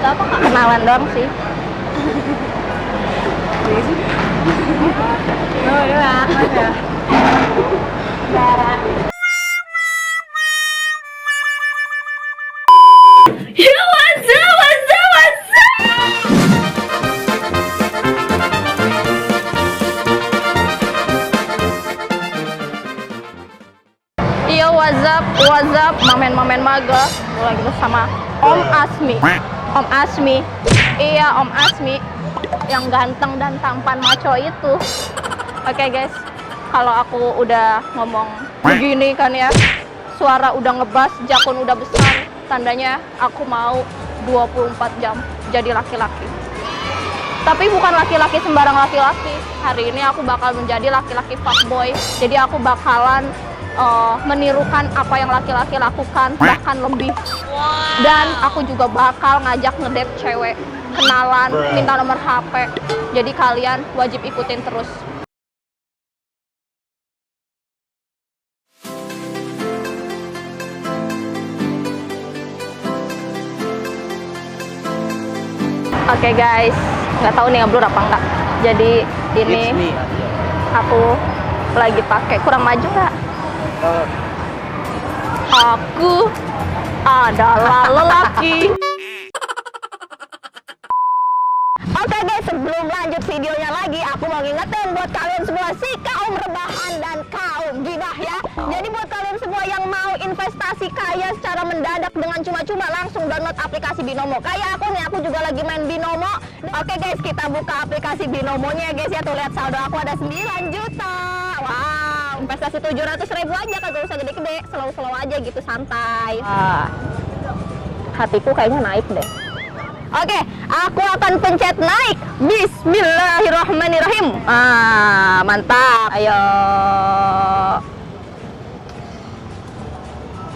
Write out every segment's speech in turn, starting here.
buat apa Kak? Kenalan doang sih. Oh, doang. Ya. Yo, what's up, what's up, what's up? Iya, what's up, mamen-mamen maga. Lagi bersama Om Asmi. Om Asmi. Iya, Om Asmi yang ganteng dan tampan maco itu. Oke, guys, kalau aku udah ngomong begini kan ya, suara udah ngebas, jakun udah besar, tandanya aku mau 24 jam jadi laki-laki. Tapi bukan laki-laki sembarang laki-laki. Hari ini aku bakal menjadi laki-laki fuckboy. Jadi aku bakalan menirukan apa yang laki-laki lakukan, bahkan lebih. Dan aku juga bakal ngajak ngedate cewek, kenalan, minta nomor HP. Jadi kalian wajib ikutin terus. Oke, guys, nggak tahu nih ngeblur apa enggak. Jadi ini aku lagi pakai, kurang maju nggak? Aku adalah lelaki. Oke, guys, sebelum lanjut videonya lagi, aku mau ngingetin buat kalian semua, si kaum rebahan dan kaum gibah ya. Jadi buat kalian semua yang mau investasi kaya secara mendadak dengan cuma-cuma, langsung download aplikasi Binomo. Kayak aku nih, aku juga lagi main Binomo. Oke, guys, kita buka aplikasi Binomonya ya, guys ya. Tuh lihat saldo aku ada 9 juta. Wow, investasi 700.000 aja, kagak usah gede-gede, slow-slow aja gitu, santai. Hatiku kayaknya naik deh. Oke, aku akan pencet naik. Bismillahirrahmanirrahim. Mantap. Ayo.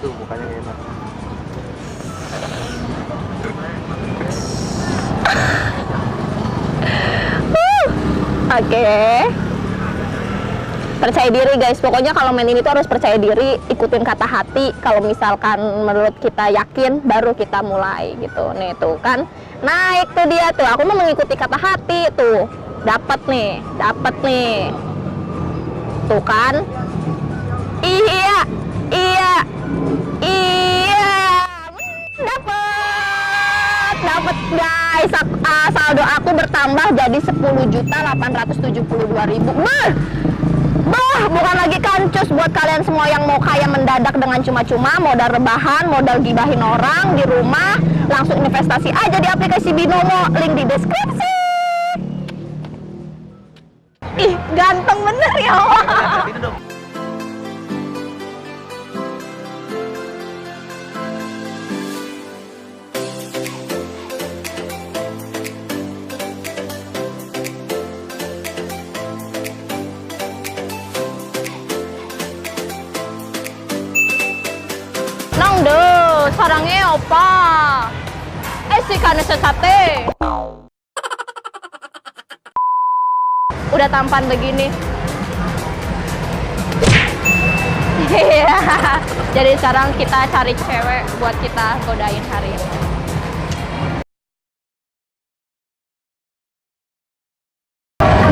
Tuh mukanya enak. Oke. Percaya diri, guys. Pokoknya kalau main ini tuh harus percaya diri, ikutin kata hati. Kalau misalkan menurut kita yakin, baru kita mulai gitu. Nih tuh kan, naik tuh dia tuh. Aku mau mengikuti kata hati tuh. Dapat nih. Tuh kan. Iya. Dapat, guys. Saldo aku bertambah jadi 10.872.000. Bukan lagi kancus buat kalian semua yang mau kaya mendadak dengan cuma-cuma, modal rebahan, modal gibahin orang di rumah, langsung investasi aja di aplikasi Binomo, link di deskripsi. Ih, ganteng bener ya Allah. Sarangnya opa. Si kane sesate. Udah tampan begini. Iya. Jadi sekarang kita cari cewek buat kita godain hari ini.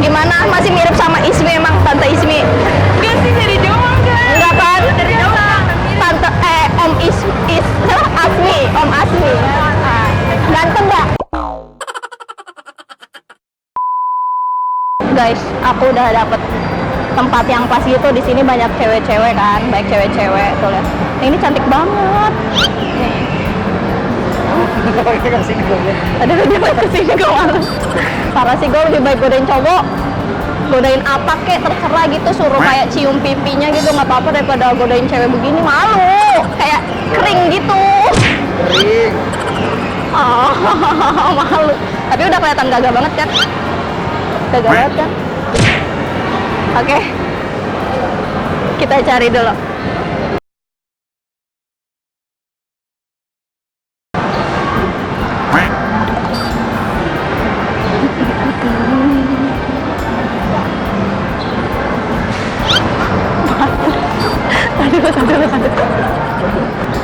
Gimana? Masih mirip sama Ismi emang, Tante Ismi? Enggak sih, dari doang kan? Enggak kan? Dari doang. Tante Om Asmi, Om Asmi. Ganteng nggak? Guys, aku udah dapet tempat yang pas gitu. Di sini banyak cewek-cewek kan, baik cewek-cewek tuh lihat. Ini cantik banget. Nih. Aduh, dia mau kesini gue malas. Parah sih, gue lebih baik godain cowok. Godain apa kek, terserah gitu, suruh kayak cium pipinya gitu, nggak apa-apa daripada godain cewek begini, malu. Kayak kering gitu. Kering. Oh, malu. Tapi udah kelihatan gagah banget kan? Gagah banget kan? Oke. Kita cari dulu.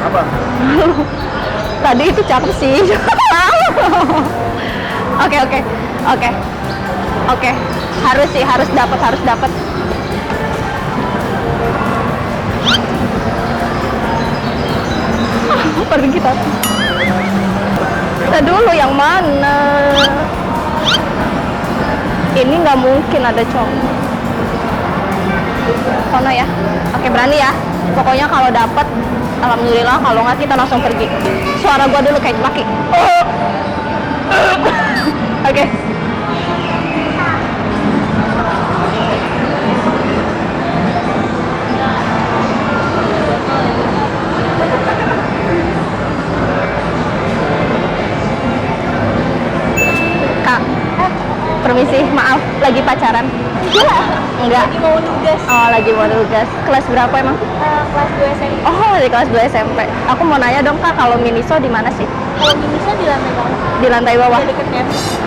Apa? Tadi itu cakep sih. Oke. Oke. Harus sih, harus dapat. Pergi kita. Kita dulu yang mana? Ini nggak mungkin ada cowok. Sono ya. Oke, berani ya. Pokoknya kalau dapat, alhamdulillah. Kalau nggak kita langsung pergi. Suara gua dulu kayak laki. Oke. Kak, permisi, maaf, lagi pacaran? Enggak. Lagi mau nugas. Oh, lagi mau nugas. Kelas berapa emang? Kelas 2 SMP. Oh, di kelas 2 SMP. Aku mau nanya dong, Kak, kalau Miniso di mana sih? Kalau Miniso di lantai bawah. Di lantai bawah. Di deket Nevis.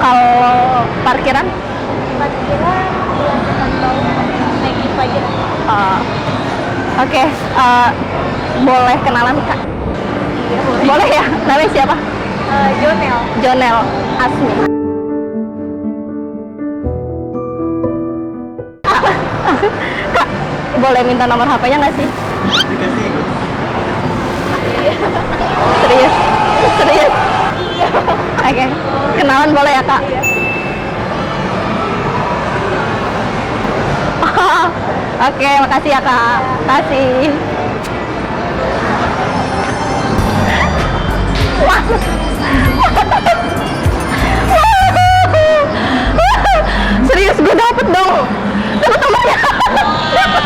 Kalau parkiran? Parkiran di lantai bawah. Naik lift aja. Oke, boleh kenalan, Kak? Iya, boleh. Boleh ya? Namanya siapa? Jonel. Jonel Asmi. Kak, boleh minta nomor HP-nya nggak sih? Dikasih. Serius? Serius? Oke, kenalan boleh ya, Kak? Oke, makasih ya, Kak. Makasih. Wah. Serius, gue dapet dong. Dapet nomornya. Dapet.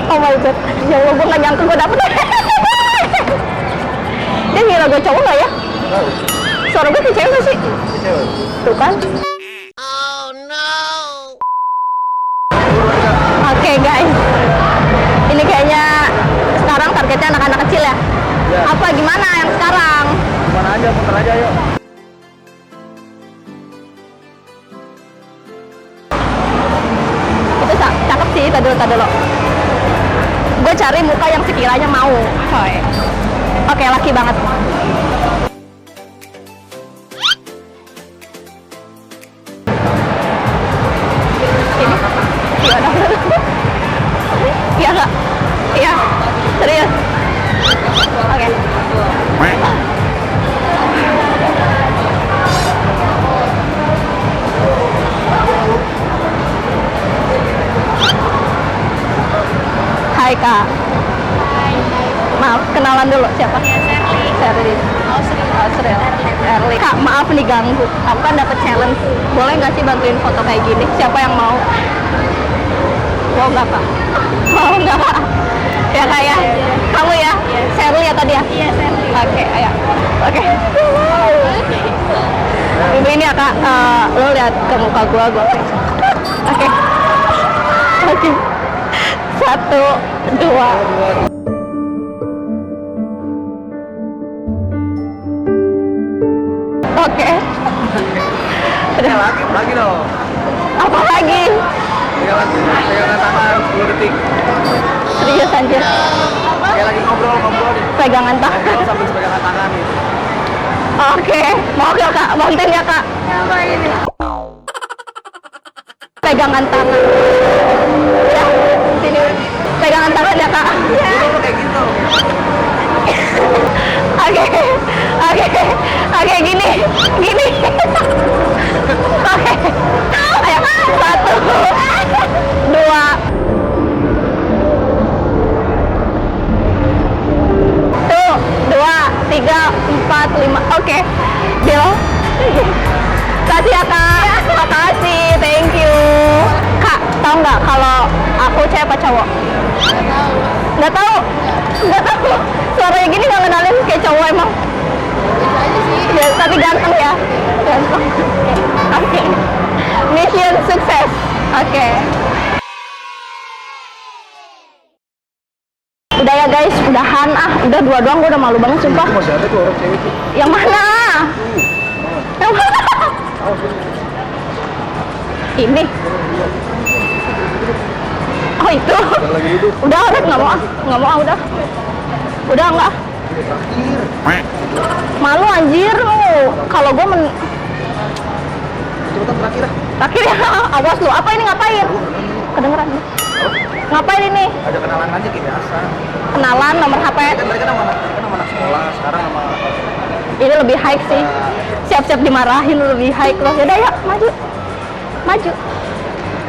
Oh my god. Ya Allah, gue gak nyangka gue dapet. Dia ngira gue cowok gak ya? Tahu. Suara gue kayak cewek gak sih? Cewek. Tuh kan. Oke guys, ini kayaknya sekarang targetnya anak-anak kecil ya? Ya. Apa gimana yang sekarang? Mana aja, muter aja yuk. Itu cakep sih, tadi dulu. Gue cari muka yang sekiranya mau. Coy. Oke, laki banget. Ini, gimana? Iya nggak? Iya, serius. Oke. Hai Kak. Maaf, kenalan dulu siapa? Serli. Erli. Kak, maaf nih ganggu. Aku kan dapat challenge. Boleh nggak sih bantuin foto kayak gini? Siapa yang mau? Mau nggak Kak? Mau nggak Kak? Ya Kak ya? Kamu ya? Serli ya tadi ya? Iya, Serli. Oke, ayo. Oke. Ibu ini ya Kak, lo lihat ke muka gua oke. Oke. 1, 2. Oke. Udah. Lagi dong. Apa lagi? Pegangan tangan 10 detik. Serius anjir. Kayak lagi ngobrol nih. Pegangan tangan. Ngobrol sambil pegangan tangan nih. Oke. Mau ya Kak? Bantuin ya Kak? Apa ini? Pegangan tangan. Ya, sini. Pegangan tangan ya Kak? Dulu kayak gitu. Oke, gini. Oke. Ayo, 1, 2. Tuh, 2, 3, 4, 5. Oke. Deal. Kasih ya Kak. Makasih, thank you. Kak, tahu nggak kalau aku cewek apa cowok? Nggak tahu. Suaranya gini nggak ngenalin kayak cowok emang. Ya, tapi ganteng ya. Ganteng. Oke. Mission sukses. Oke. Udah ya guys, udahan udah 2 doang, gue udah malu banget sumpah. Masih ada tuh orang cewek tuh. Yang mana? Yang mana? Ini. Oh itu. Lagi duduk. Udah nggak mau udah. Udah nggak. Terakhir. Malu anjir lu. Kalau gue Cepetan terakhir. terakhir ya. Awas lu. Apa ini ngapain? Kedengeran. Ngapain ini? Ada kenalan aja kayak biasa. Kenalan nomor HP. Kan mereka nama anak sekolah, sekarang nama Ini lebih high sih. Siap-siap dimarahin lebih high loh. Yaudah ya, maju. Maju.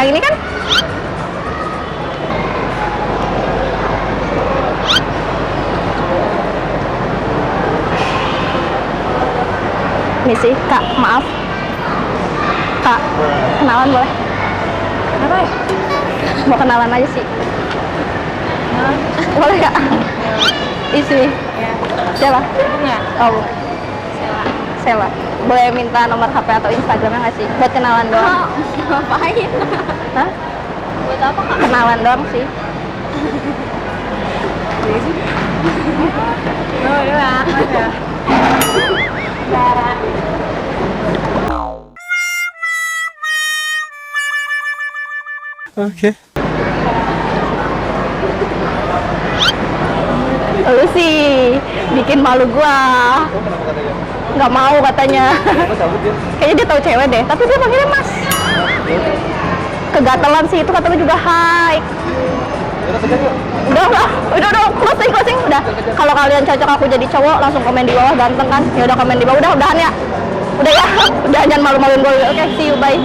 Yang ini kan? Ini sih, Kak, maaf. Kak, kenalan boleh? Apa ya? Mau kenalan aja sih. Boleh Kak? Isi. Ya. Siapa? Bunga. Oh, Bunga. Sela. Boleh minta nomor HP atau Instagramnya nggak sih? Buat kenalan doang. Ngapain? Hah? Buat apa kak? Kenalan doang sih. Oh iya, ada. Oke. Lu sih bikin malu gua. Nggak mau katanya. Kayaknya dia tahu cewek deh, tapi dia panggilnya Mas. Kegatelan sih itu katanya juga hai. Udah, closing, udah. Kalau kalian cocok aku jadi cowok, langsung komen di bawah, ganteng kan? Ya udah komen di bawah, udahan ya. Udah ya, udah jangan malu-maluin gue. Oke, see you, bye.